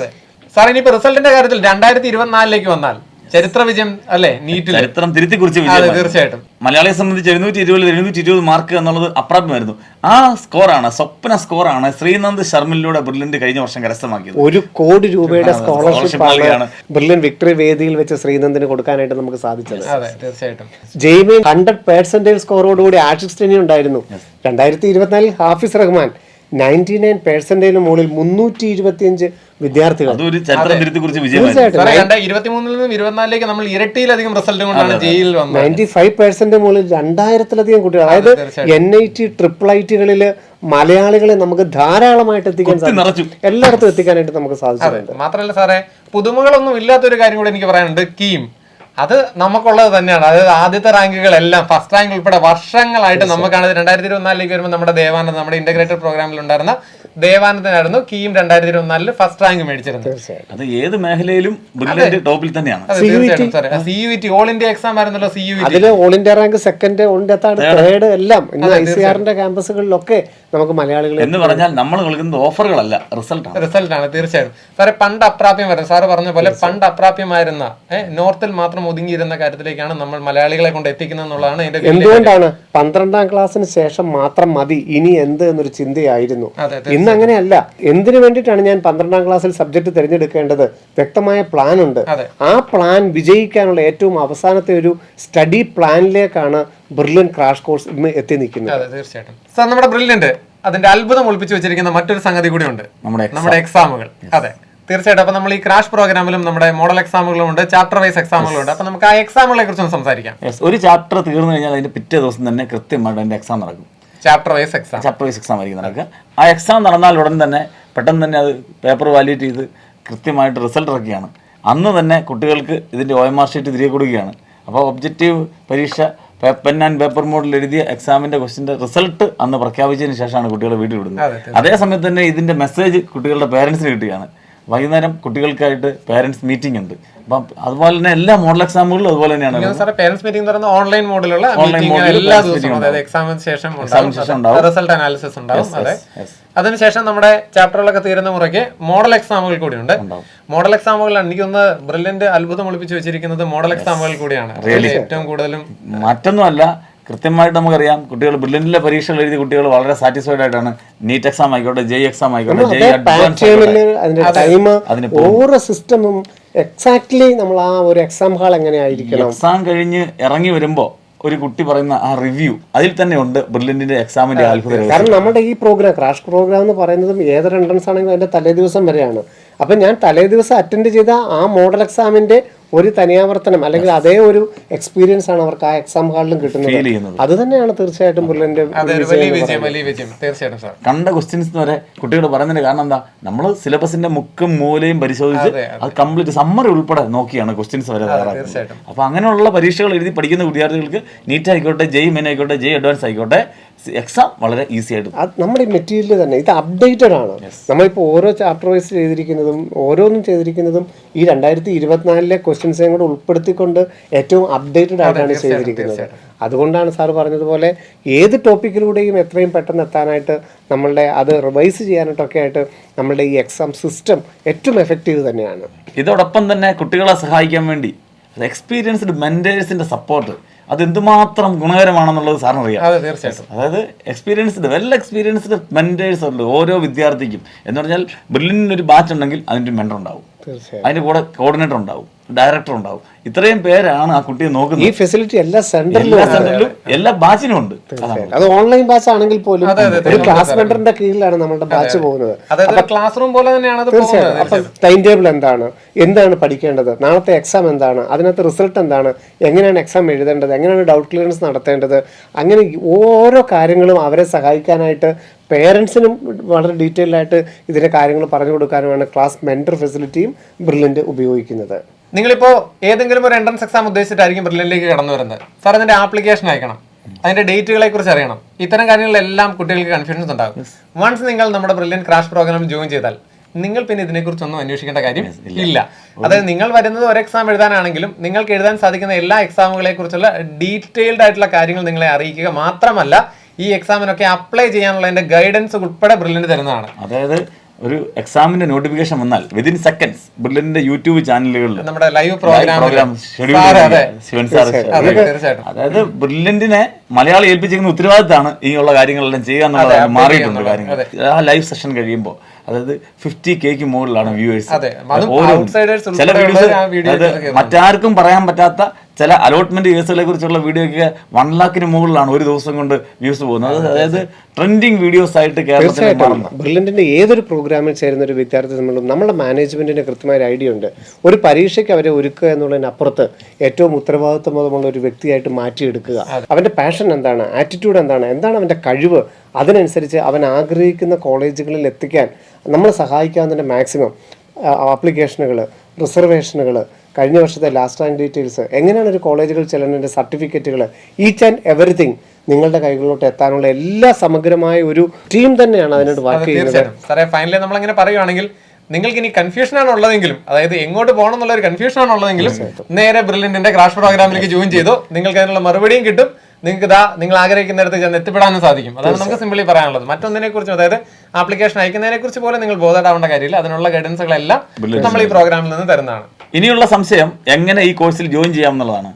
സാർ, ഇനിയിപ്പോ റിസൾട്ടിന്റെ കാര്യത്തിൽ 2024 വന്നാൽ ചരിത്ര വിജയം അല്ലേ, നീറ്റിൽ ചരിത്രം തിരുത്തി കുറിച്ച് വിജയം. തീർച്ചയായിട്ടും മലയാളിയെ സംബന്ധിച്ച് 720 മാർക്ക് എന്നുള്ളത് അപ്രാപ്യമായിരുന്നു. ആ സ്കോറാണ്, സ്വപ്ന സ്കോറാണ് ശ്രീനന്ദ് ശർമ്മിലൂടെ ബ്രില്യന്റ് കഴിഞ്ഞ വർഷം കരസ്ഥമാക്കിയത്. 1 കോടി രൂപയുടെ സ്കോളർഷിപ്പാണ് ബ്രില്യന്റ് വിക്ടറി വേദിയിൽ വെച്ച് ശ്രീനന്ദിന് കൊടുക്കാനായിട്ട് നമുക്ക് സാധിച്ചത്. അതെ, തീർച്ചയായിട്ടും. ജെഇ 100% സ്കോറോടുകൂടി ആഷിഖ് ഉണ്ടായിരുന്നു. 2024 ഹാഫിസ് റഹ്മാൻ 99% മുകളിൽ 325 വിദ്യാർത്ഥികൾ. തീർച്ചയായിട്ടും 2023 നിന്നും 2024 നമ്മൾ ഇരട്ടിയിലധികം റിസൾട്ട് കൊണ്ടാണ് ജെഇയിൽ വന്നത്. 95% മുകളിൽ 2000-ലധികം കുട്ടികൾ. അതായത് NIT, IIITകളിൽ മലയാളികളെ നമുക്ക് ധാരാളമായിട്ട് എത്തിക്കാൻ സാധിച്ചു, എല്ലായിടത്തും എത്തിക്കാനായിട്ട് നമുക്ക് സാധിച്ചിട്ടുണ്ട്. മാത്രമല്ല സാറേ, പുതുമകളൊന്നും ഇല്ലാത്തൊരു കാര്യം കൂടെ എനിക്ക് പറയാനുണ്ട്. കീം അത് നമുക്കുള്ളത് തന്നെയാണ്. അതായത് ആദ്യത്തെ റാങ്കുകളെല്ലാം, ഫസ്റ്റ് റാങ്ക് ഉൾപ്പെടെ വർഷങ്ങളായിട്ട് നമുക്കാണ്. 2024 വരുമ്പോൾ നമ്മുടെ ദേവാനന്ദ്, നമ്മുടെ ഇന്റഗ്രേറ്റഡ് പ്രോഗ്രാമിൽ ഉണ്ടായിരുന്ന ദേവാനന്ദനായിരുന്നു കീം 2024 ഫസ്റ്റ് റാങ്ക് മേടിച്ചിരുന്നത്. അത് ഏത് മേഖലയിലും ടോപ്പിൽ തന്നെയാണ്. CUET ഓൾ ഇന്ത്യ എക്സാം ആയിരുന്നല്ലോ. അതില് all India rank second, all India third എല്ലാം ഇന്ന് ICRന്റെ ക്യാമ്പസുകളിലൊക്കെ നമുക്ക് മലയാളികൾ എന്ന് പറഞ്ഞാൽ നമ്മൾ നൽകുന്നത് ഓഫറുകളല്ല, റിസൾട്ടാണ്. തീർച്ചയായും സാറേ, പണ്ട് അപ്രാപ്യമായിരുന്നു. സാറ് പറഞ്ഞ പോലെ പണ്ട് അപ്രാപ്യമായിരുന്ന നോർത്തിൽ മാത്രം ഒതുങ്ങിയിരുന്ന കാര്യത്തിലേക്കാണ് നമ്മൾ മലയാളികളെ കൊണ്ട് എത്തിക്കുന്നത് എന്നുള്ളതാണ് എന്റെ. എന്തുകൊണ്ടാണ് 12ാം ക്ലാസ്സിന് ശേഷം മാത്രം മതി ഇനി എന്ത് എന്നൊരു ചിന്തയായിരുന്നു. ഇന്ന് അങ്ങനെയല്ല. എന്തിനു വേണ്ടിയിട്ടാണ് ഞാൻ 12ാം ക്ലാസ്സിൽ സബ്ജക്ട് തിരഞ്ഞെടുക്കേണ്ടത്? വ്യക്തമായ പ്ലാൻ ഉണ്ട്. ആ പ്ലാൻ വിജയിക്കാനുള്ള ഏറ്റവും അവസാനത്തെ ഒരു സ്റ്റഡി പ്ലാനിലേക്കാണ് ബ്രില്യന്റ് ക്രാഷ് കോഴ്സ് ഇന്ന് എത്തി നിൽക്കുന്നത്. തീർച്ചയായിട്ടും സാർ, നമ്മുടെ ബ്രില്യന്റ് അതിന്റെ അത്ഭുതം ഒളിപ്പിച്ചു വെച്ചിരിക്കുന്ന മറ്റൊരു സംഗതി കൂടി ഉണ്ട്, നമ്മുടെ എക്സാമുകൾ. അതെ, തീർച്ചയായിട്ടും. അപ്പൊ നമ്മൾ ഈ ക്രാഷ് പ്രോഗ്രാമിലും നമ്മുടെ മോഡൽ എക്സാമുകളും ഉണ്ട്, ചാപ്റ്റർ വൈസ് എക്സാമുകളും ഉണ്ട്. അപ്പൊ നമുക്ക് ആ എക്സാമുകളെ കുറിച്ച് സംസാരിക്കാം. ഒരു ചാപ്റ്റർ തീർന്നു കഴിഞ്ഞാൽ അതിന്റെ പിറ്റേ ദിവസം തന്നെ കൃത്യമായിട്ട് അതിന്റെ എക്സാം നടക്കും. ചാപ്റ്റർ വൈസ് എക്സാം ആയിരിക്കും നടക്കുക. ആ എക്സാം നടന്നാൽ ഉടൻ തന്നെ പെട്ടെന്ന് തന്നെ അത് പേപ്പർ വാലിഡേറ്റ് ചെയ്ത് കൃത്യമായിട്ട് റിസൾട്ട് ഇറക്കുകയാണ്. അന്ന് തന്നെ കുട്ടികൾക്ക് ഇതിന്റെ OMR ഷീറ്റ് തിരികെ കൊടുക്കുകയാണ്. അപ്പോൾ ഒബ്ജക്റ്റീവ് പരീക്ഷ പെൻ ആൻഡ് പേപ്പർ മോഡിൽ എഴുതിയ എക്സാമിന്റെ ക്വസ്റ്റിന്റെ റിസൾട്ട് അന്ന് പ്രഖ്യാപിച്ചതിന് ശേഷമാണ് കുട്ടികളെ വീട്ടിൽ വിടുന്നത്. അതേ സമയത്ത് തന്നെ ഇതിന്റെ മെസ്സേജ് കുട്ടികളുടെ പേരൻസിന് കിട്ടുകയാണ്. വൈകുന്നേരം കുട്ടികൾക്കായിട്ട് പേരൻസ് മീറ്റിംഗ് ഉണ്ട്. അപ്പം അതുപോലെ തന്നെ എല്ലാ മോഡൽ എക്സാമുകളിലും അതുപോലെ തന്നെയാണ്. സാറേ പേരൻസ് മീറ്റിംഗ് പറയുന്നത് ഓൺലൈൻ മോഡിലുള്ള എല്ലാ ദിവസവും, അതായത് എക്സാമിന് ശേഷം റിസൾട്ട് അനാലിസിസ് ഉണ്ടാവും. അതെ, അതിനുശേഷം നമ്മുടെ ചാപ്റ്ററുകളൊക്കെ തീരുന്ന മുറയ്ക്ക് മോഡൽ എക്സാമുകൾ കൂടിയുണ്ട്. മോഡൽ എക്സാമുകളാണ് എനിക്കൊന്ന് ബ്രില്യന്റ് അത്ഭുതം ഒളിപ്പിച്ച് വെച്ചിരിക്കുന്നത് മോഡൽ എക്സാമുകൾ കൂടിയാണ് ഏറ്റവും കൂടുതലും. മറ്റൊന്നുമല്ല, കൃത്യമായിട്ട് നമുക്കറിയാം കുട്ടികൾ ബ്രില്യന്റിലെ പരീക്ഷകൾ എഴുതിയ കുട്ടികൾ വളരെ സാറ്റിസ്ഫൈഡ് ആയിട്ടാണ് നീറ്റ് എക്സാം ആയിക്കോട്ടെ, ജെ എക്സാം ആയിക്കോട്ടെ, ഓരോ സിസ്റ്റമും എക്സാക്ട്ലി നമ്മൾ ആ ഒരു എക്സാം ഹാൾ എങ്ങനെയായിരിക്കണം, എക്സാം കഴിഞ്ഞ് ഇറങ്ങി വരുമ്പോ ഒരു കുട്ടി പറയുന്ന ആ റിവ്യൂ അതിൽ തന്നെ ഉണ്ട് ബ്രില്യന്റിന്റെ എക്സാമിന്റെ അത്ഭുതം. കാരണം നമ്മുടെ ഈ പ്രോഗ്രാം ക്രാഷ് പ്രോഗ്രാം എന്ന് പറയുന്നതും ഏതൊരു എൻട്രൻസ് ആണെങ്കിലും അതിന്റെ തലേ ദിവസം വരെയാണ്. അപ്പം ഞാൻ തലേ ദിവസം അറ്റൻഡ് ചെയ്ത ആ മോഡൽ എക്സാമിന്റെ ഒരു തനിയാവർത്തനം അല്ലെങ്കിൽ അതേ ഒരു എക്സ്പീരിയൻസ് ആണ് അവർക്ക് ആ എക്സാം ഹാളിലും കിട്ടുന്നത്. അത് തന്നെയാണ് തീർച്ചയായിട്ടും ബ്രില്യന്റ് കണ്ട ക്വസ്റ്റ്യൻസ് വരെ കുട്ടികൾ പറയുന്നതിന് കാരണം എന്താ, നമ്മൾ സിലബസിന്റെ മുക്കും മൂലയും പരിശോധിച്ച് അത് കംപ്ലീറ്റ് സമ്മറി ഉൾപ്പെടെ നോക്കിയാണ് ക്വസ്റ്റ്യൻസ് വരെ തയ്യാറാക്കുന്നത്. അപ്പൊ അങ്ങനെയുള്ള പരീക്ഷകൾ എഴുതി പഠിക്കുന്ന വിദ്യാർത്ഥികൾക്ക് നീറ്റ് ആയിക്കോട്ടെ, ജെയ് മെയിൻ ആയിക്കോട്ടെ, ജെയ് അഡ്വാൻസ് ആയിക്കോട്ടെ, എക്സാം വളരെ ഈസി ആയിട്ട്. നമ്മുടെ ഈ മെറ്റീരിയൽ തന്നെ ഇത് അപ്ഡേറ്റഡ് ആണ്. നമ്മളിപ്പോൾ ഓരോ ചാപ്റ്റർ വൈസ് ചെയ്തിരിക്കുന്നതും ഓരോന്നും ചെയ്തിരിക്കുന്നതും ഈ 2024 ക്വസ്റ്റ്യൻസേയും കൂടെ ഉൾപ്പെടുത്തിക്കൊണ്ട് ഏറ്റവും അപ്ഡേറ്റഡ് ആയിട്ടാണ് ചെയ്തിരിക്കുന്നത്. അതുകൊണ്ടാണ് സാർ പറഞ്ഞതുപോലെ ഏത് ടോപ്പിക്കിലൂടെയും എത്രയും പെട്ടെന്ന് എത്താനായിട്ട് നമ്മളുടെ അത് റിവൈസ് ചെയ്യാനായിട്ടൊക്കെ ആയിട്ട് നമ്മളുടെ ഈ എക്സാം സിസ്റ്റം ഏറ്റവും എഫക്റ്റീവ് തന്നെയാണ്. ഇതോടൊപ്പം തന്നെ കുട്ടികളെ സഹായിക്കാൻ വേണ്ടി എക്സ്പീരിയൻസ്ഡ് മെന്റേഴ്സിന്റെ സപ്പോർട്ട് അത് എന്തുമാത്രം ഗുണകരമാണെന്നുള്ളത് സാറിന് അറിയാം. അതായത് വെൽ എക്സ്പീരിയൻസ്ഡ് മെന്റേഴ്സ് ഉണ്ട് ഓരോ വിദ്യാർത്ഥിക്കും. എന്ന് പറഞ്ഞാൽ ബ്രില്യന്റിന് ഒരു ബാച്ച് ഉണ്ടെങ്കിൽ അതിൻ്റെ മെന്റർ ഉണ്ടാവും, അതിന്റെ കൂടെ കോർഡിനേറ്റർ ഉണ്ടാവും, ഡയറക്ടർ ഉണ്ടാവും. ഇത്രയും പേരാണ് ആ കുട്ടിയെ നോക്കുന്നത്. ഈ ഫെസിലിറ്റി എല്ലാ സെന്ററിലും എല്ലാ ബാച്ചിനും ഉണ്ട്. അത് ഓൺലൈൻ ബാച്ച് ആണെങ്കിൽ പോലും ഒരു ക്ലാസ് മെന്ററിന്റെ കീഴിലാണ് നമ്മുടെ ബാച്ച് പോകുന്നത്. ക്ലാസ് റൂം പോലെ തന്നെയാണ്. തീർച്ചയായും. അപ്പൊ ടൈം ടേബിൾ എന്താണ് പഠിക്കേണ്ടത്, നാളത്തെ എക്സാം എന്താണ്, അതിനകത്ത് റിസൾട്ട് എന്താണ്, എങ്ങനെയാണ് എക്സാം എഴുതേണ്ടത്, എങ്ങനെയാണ് ഡൗട്ട് ക്ലിയറൻസ് നടത്തേണ്ടത്, അങ്ങനെ ഓരോ കാര്യങ്ങളും അവരെ സഹായിക്കാനായിട്ട് പേരൻസിനും വളരെ ഡീറ്റെയിൽഡ് ആയിട്ട് ഇതിന്റെ കാര്യങ്ങൾ പറഞ്ഞു കൊടുക്കാനുമാണ് ക്ലാസ് മെന്റർ ഫെസിലിറ്റിയും ബ്രില്യന്റ് ഉപയോഗിക്കുന്നത്. നിങ്ങളിപ്പോൾ ഏതെങ്കിലും ഒരു എൻട്രൻസ് എക്സാം ഉദ്ദേശിച്ചിട്ടായിരിക്കും ബ്രില്യന്റിലേക്ക് കടന്നു വരുന്നത്. സാർ അതിന്റെ ആപ്ലിക്കേഷൻ അയക്കണം, അതിന്റെ ഡേറ്റുകളെ കുറിച്ച് അറിയണം. ഇത്തരം കാര്യങ്ങളിലെല്ലാം കുട്ടികൾക്ക് കൺഫ്യൂഷൻസ് ഉണ്ടാകും. വൺസ് നിങ്ങൾ നമ്മുടെ ബ്രില്യന്റ് ക്രാഷ് പ്രോഗ്രാമിൽ ജോയിൻ ചെയ്താൽ നിങ്ങൾ പിന്നെ ഇതിനെക്കുറിച്ചൊന്നും അന്വേഷിക്കേണ്ട കാര്യം ഇല്ല. അതായത് നിങ്ങൾ വരുന്നത് ഒരു എക്സാം എഴുതാനാണെങ്കിലും നിങ്ങൾക്ക് എഴുതാൻ സാധിക്കുന്ന എല്ലാ എക്സാമുകളെ കുറിച്ചുള്ള ഡീറ്റെയിൽഡ് ആയിട്ടുള്ള കാര്യങ്ങൾ നിങ്ങളെ അറിയിക്കുക മാത്രമല്ല ഈ എക്സാമിനൊക്കെ അപ്ലൈ ചെയ്യാനുള്ള ഗൈഡൻസ് ഉൾപ്പെടെ ബ്രില്യന്റ് തരുന്നതാണ്. അതായത് ഒരു എക്സാമിന്റെ നോട്ടിഫിക്കേഷൻ വന്നാൽ വിതിൻ സെക്കൻഡ്സ് ബ്രില്യന്റിന്റെ യൂട്യൂബ് ചാനലുകളിൽ നമ്മുടെ ലൈവ് പ്രോഗ്രാം ശിവൻ സാർ, അതായത് ബ്രില്യന്റിനെ മലയാളം ഏൽപ്പിച്ചിരിക്കുന്ന ഉത്തരവാദിത്തമാണ് ഈ ഉള്ള കാര്യങ്ങളെല്ലാം ചെയ്യുക എന്നുള്ളത് മാറിയിട്ടുണ്ട് കാര്യങ്ങൾ. ആ ലൈവ് സെഷൻ കഴിയുമ്പോൾ അതായത് 50K മുകളിലാണ് വ്യൂവേഴ്സ്. ചില വീഡിയോസ് മറ്റാർക്കും പറയാൻ പറ്റാത്ത ചില അലോട്ട്മെന്റ് കേസുകളെ കുറിച്ചുള്ള വീഡിയോ ഒക്കെ 1 lakhന് മുകളിലാണ് ഒരു ദിവസം കൊണ്ട് വ്യൂസ് പോകുന്നത്. അതായത് ട്രെൻഡിങ് വീഡിയോസ് ആയിട്ട് കേരളത്തിൽ ബ്രില്യന്റിന്റെ ഏതൊരു പ്രോഗ്രാമിൽ ചേരുന്ന ഒരു വിദ്യാർത്ഥി നമ്മുടെ മാനേജ്മെന്റിന് കൃത്യമായ ഐഡിയ ഉണ്ട്. ഒരു പരീക്ഷയ്ക്ക് അവരെ ഒരുക്കുക എന്നുള്ളതിനപ്പുറത്ത് ഏറ്റവും ഉത്തരവാദിത്വമുള്ള ഒരു വ്യക്തിയായിട്ട് മാറ്റിയെടുക്കുക. അവന്റെ പാഷൻ എന്താണ്, ആറ്റിറ്റ്യൂഡ് എന്താണ് അവന്റെ കഴിവ്, അതിനനുസരിച്ച് അവൻ ആഗ്രഹിക്കുന്ന കോളേജുകളിൽ എത്തിക്കാൻ നമ്മൾ സഹായിക്കാവുന്നതിൻ്റെ മാക്സിമം ആപ്ലിക്കേഷനുകൾ, റിസർവേഷനുകൾ, കഴിഞ്ഞ വർഷത്തെ ലാസ്റ്റ് റാങ്ക് ഡീറ്റെയിൽസ്, എങ്ങനെയാണ് ഒരു കോളേജുകൾ ചെല്ലുന്നതിൻ്റെ സർട്ടിഫിക്കറ്റുകൾ, ഈച്ച് ആൻഡ് എവറിത്തിങ് നിങ്ങളുടെ കൈകളിലോട്ട് എത്താനുള്ള എല്ലാ സമഗ്രമായ ഒരു ടീം തന്നെയാണ് അതിനോട് വർക്ക് ചെയ്യുന്നത്. സാറേ ഫൈനലി നമ്മളങ്ങനെ പറയുവാണെങ്കിൽ നിങ്ങൾക്ക് ഇനി കൺഫ്യൂഷൻ ആണ് ഉള്ളതെങ്കിലും, അതായത് എങ്ങോട്ട് പോകണം എന്നുള്ള ഒരു കൺഫ്യൂഷൻ ആണ് ഉള്ളതെങ്കിലും നേരെ ബ്രില്യന്റിന്റെ ക്രാഷ് പ്രോഗ്രാമിലേക്ക് ജോയിൻ ചെയ്തു. നിങ്ങൾക്ക് അതിനുള്ള മറുപടിയും കിട്ടും. നിങ്ങൾക്ക് നിങ്ങൾ ആഗ്രഹിക്കുന്നിടത്ത് ചെന്ന് എത്തിപ്പെടാനും സാധിക്കും. അതാണ് നമുക്ക് സിമ്പിളി പറയാനുള്ളത്. മറ്റൊന്നിനെ കുറിച്ചും അതായത് ആപ്ലിക്കേഷൻ അയക്കുന്നതിനെ കുറിച്ച് പോലും നിങ്ങൾ ബോധേഡാവേണ്ട കാര്യമില്ല. അതിനുള്ള ഗൈഡൻസുകളെല്ലാം നമ്മൾ ഈ പ്രോഗ്രാമിൽ നിന്ന് തരുന്നതാണ്. ഇനിയുള്ള സംശയം എങ്ങനെ ഈ കോഴ്സിൽ ജോയിൻ ചെയ്യാം എന്നുള്ളതാണ്.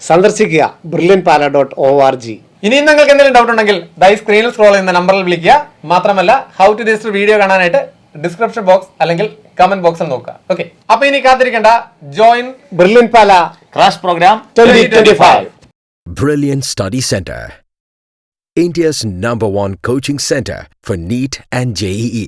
സന്ദർശിക്കുക brilliantpala.org. ഇനിയും നിങ്ങൾക്ക് എന്തെങ്കിലും ഡൗട്ട് ഉണ്ടെങ്കിൽ ദയവായി സ്ക്രീനിൽ സ്ക്രോൾ ചെയ്യുന്ന നമ്പറിൽ വിളിക്കുക. മാത്രമല്ല ഹൗ ടു രജിസ്റ്റർ വീഡിയോ കാണാനായിട്ട് ഡിസ്ക്രിപ്ഷൻ ബോക്സ് അല്ലെങ്കിൽ കമന്റ് ബോക്സിൽ നോക്കുക. ഓക്കെ, അപ്പൊ ഇനി കാത്തിരിക്കേണ്ട join Brilliant Pala crash programme 2025. Brilliant Study Center, India's #1 coaching center for NEET and JEE.